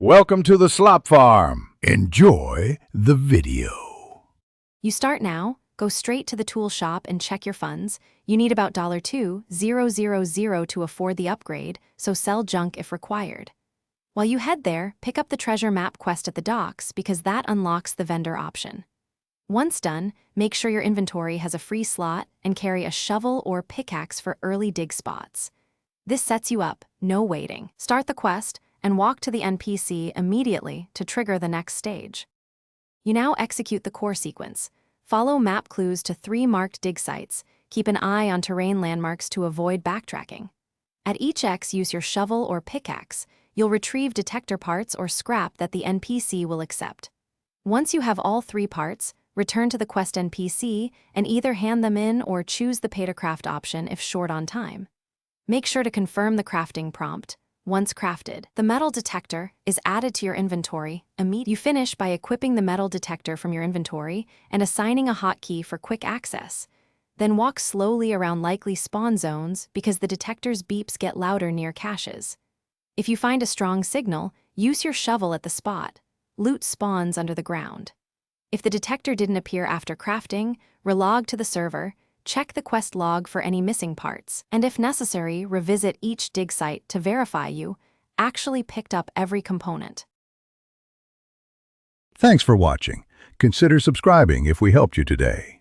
Welcome to the Slop Farm. Enjoy the video. You start now, go straight to the tool shop and check your funds. You need about $2,000 to afford the upgrade, so sell junk if required. While you head there, pick up the treasure map quest at the docks because that unlocks the vendor option. Once done, make sure your inventory has a free slot and carry a shovel or pickaxe for early dig spots. This sets you up, no waiting. Start the quest and walk to the NPC immediately to trigger the next stage. You now execute the core sequence. Follow map clues to 3 marked dig sites. Keep an eye on terrain landmarks to avoid backtracking. At each X, use your shovel or pickaxe. You'll retrieve detector parts or scrap that the NPC will accept. Once you have all 3 parts, return to the quest NPC and either hand them in or choose the pay-to-craft option if short on time. Make sure to confirm the crafting prompt. Once crafted, the metal detector is added to your inventory immediately. You finish by equipping the metal detector from your inventory and assigning a hotkey for quick access. Then walk slowly around likely spawn zones because the detector's beeps get louder near caches. If you find a strong signal, use your shovel at the spot. Loot spawns under the ground. If the detector didn't appear after crafting, relog to the server, check the quest log for any missing parts, and if necessary, revisit each dig site to verify you actually picked up every component. Thanks for watching. Consider subscribing if we helped you today.